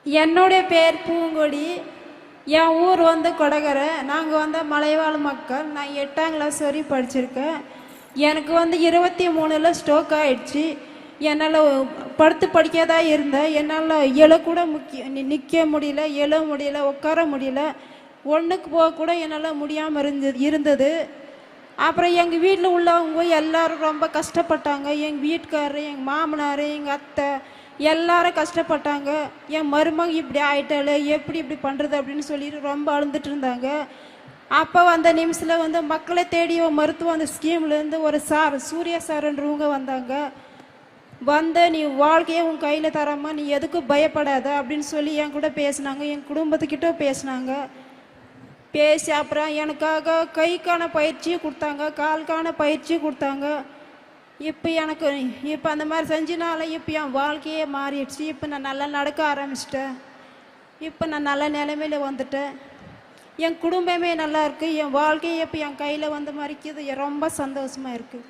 என்னுடைய பேர் பூங்கொடி. என் ஊர் வந்து கொடகரை. நாங்கள் வந்து மலைவாழ் மக்கள். நான் 8ஆம் கிளாஸ் வரையும் படிச்சிருக்கேன். எனக்கு வந்து 23ல் ஸ்ட்ரோக் ஆயிடுச்சு. என்னால் படுத்து படிக்காதா இருந்தேன். என்னால் எழக்கூட நிற்க முடியல, எழ முடியல, உட்கார முடியல, ஒன்றுக்கு போக கூட என்னால் முடியாமல் இருந்தது. அப்புறம் எங்கள் வீட்டில் உள்ளவங்க எல்லாரும் ரொம்ப கஷ்டப்பட்டாங்க. எங்கள் வீட்டுக்காரர், எங்கள் மாமனார், எங்கள் அத்தை எல்லாரும் கஷ்டப்பட்டாங்க. என் மருமக இப்படி ஆயிட்டாலே, எப்படி இப்படி பண்ணுறது அப்படின்னு சொல்லிட்டு ரொம்ப அழுந்துட்டு இருந்தாங்க. அப்போ அந்த நிமிஷத்தில் வந்து மக்களை தேடி மருத்துவம் அந்த ஸ்கீம்லேருந்து ஒரு சார், சூர்யா சார்ன்றவங்க வந்தாங்க. வந்து நீ வாழ்க்கையை உன் கையில் தராமா, நீ எதுக்கும் பயப்படாத அப்படின்னு சொல்லி என் கூட பேசினாங்க. என் குடும்பத்துக்கிட்ட பேசினாங்க. பேசி அப்புறம் எனக்காக கைக்கான பயிற்சி கொடுத்தாங்க, கால்கான பயிற்சி கொடுத்தாங்க. இப்போ அந்த மாதிரி செஞ்சனால இப்போ என் வாழ்க்கையே மாறிடுச்சு. இப்போ நான் நல்லா நடக்க ஆரம்பிச்சிட்டேன். இப்போ நான் நல்ல நிலைமையில வந்துட்டேன். என் குடும்பமே நல்லா இருக்கு. என் வாழ்க்கையை இப்போ என் கையில் வந்த மாதிரிக்குது. ரொம்ப சந்தோஷமா இருக்கு.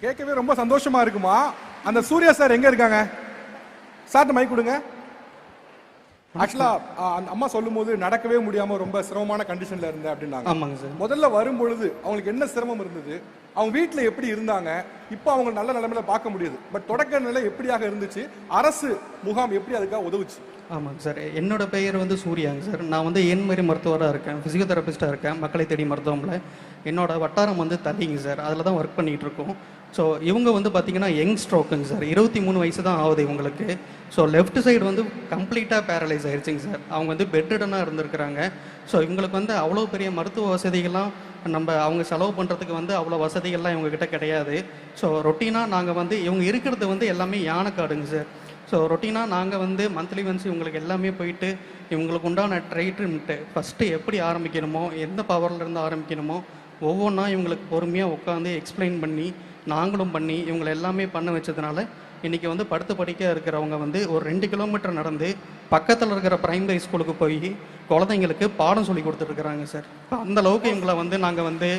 கேட்கவே ரொம்ப சந்தோஷமா இருக்குமா? அந்த சூர்யா சார் எங்க இருக்காங்க? சார்ட்ட மைக் கொடுங்க. ஆக்சுவலா அந்த அம்மா சொல்லும் போது நடக்கவே முடியாம ரொம்ப சிரமமான கண்டிஷன்ல இருந்தேன் அப்படின்னாங்க. ஆமாங்க சார். முதல்ல வரும்பொழுது அவங்களுக்கு என்ன சிரமம் இருந்தது, அவங்க வீட்டுல எப்படி இருந்தாங்க, இப்போ அவங்க நல்ல நிலைமையில பார்க்க முடியுது. பட் தொடக்க நிலை எப்படியாக இருந்துச்சு, அரசு முகாம் எப்படி அதுக்காக உதவுச்சு? ஆமாங்க சார். என்னோட பெயர் வந்து சூர்யாங்க சார். நான் வந்து என்மாரி மருத்துவராக இருக்கேன், ஃபிசியோதெரபிஸ்டாக இருக்கேன் மக்களை தேடி மருத்துவமில். என்னோட வட்டாரம் வந்து தள்ளிங்க சார், அதில் தான் ஒர்க் பண்ணிகிட்டு இருக்கோம். ஸோ இவங்க வந்து பார்த்தீங்கன்னா யங் ஸ்ட்ரோக்குங்க சார். 23 வயசு தான் ஆகுது இவங்களுக்கு. ஸோ லெஃப்ட் சைடு வந்து கம்ப்ளீட்டாக பேரலைஸ் ஆயிடுச்சுங்க சார். அவங்க வந்து பெட்டடாக இருந்திருக்கிறாங்க. ஸோ இவங்களுக்கு வந்து அவ்வளோ பெரிய மருத்துவ வசதிகள்லாம் அவங்க செலவு பண்ணுறதுக்கு வந்து அவ்வளோ வசதிகள்லாம் இவங்ககிட்ட கிடையாது. ஸோ ரொட்டீனாக நாங்கள் வந்து இவங்க இருக்கிறது வந்து எல்லாமே யானைக்காடுங்க சார். ஸோ ரொட்டீனாக நாங்கள் வந்து மந்த்லி ஒன்ஸ் இவங்களுக்கு எல்லாமே போயிட்டு இவங்களுக்கு உண்டான ட்ரீட்மெண்ட்டு ஃபஸ்ட்டு எப்படி ஆரம்பிக்கணுமோ, எந்த பவர்லேருந்து ஆரம்பிக்கணுமோ ஒவ்வொன்றா இவங்களுக்கு பொறுமையாக உட்காந்து எக்ஸ்பிளைன் பண்ணி நாங்களும் பண்ணி இவங்களை எல்லாமே பண்ண வச்சதுனால இன்றைக்கி வந்து படுத்து படிக்க இருக்கிறவங்க வந்து ஒரு 2 கிலோமீட்டர் நடந்து பக்கத்தில் இருக்கிற பிரைமரி ஸ்கூலுக்கு போய் குழந்தைங்களுக்கு பாடம் சொல்லி கொடுத்துட்ருக்குறாங்க சார். அந்த அளவுக்கு இவங்களை வந்து நாங்கள் வந்து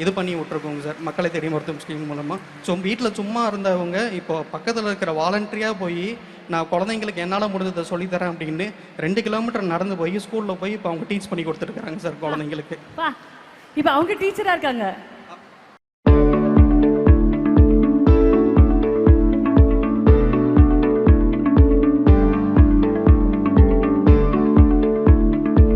இது பண்ணி விட்ருக்கோங்க சார் மக்களை தேடி மருத்துவம் ஸ்கீம் மூலமாக. ஸோ வீட்டில் சும்மா இருந்தவங்க இப்போ பக்கத்தில் இருக்கிற வாலண்டரியாக போய் நான் குழந்தைங்களுக்கு என்னால் முடிஞ்சதை சொல்லித்தரேன் அப்படின்னு 2 கிலோமீட்டர் நடந்து போய் ஸ்கூலில் போய் இப்போ அவங்க டீச் பண்ணி கொடுத்துருக்குறாங்க சார் குழந்தைங்களுக்கு. இப்போ அவங்க டீச்சராக இருக்காங்க.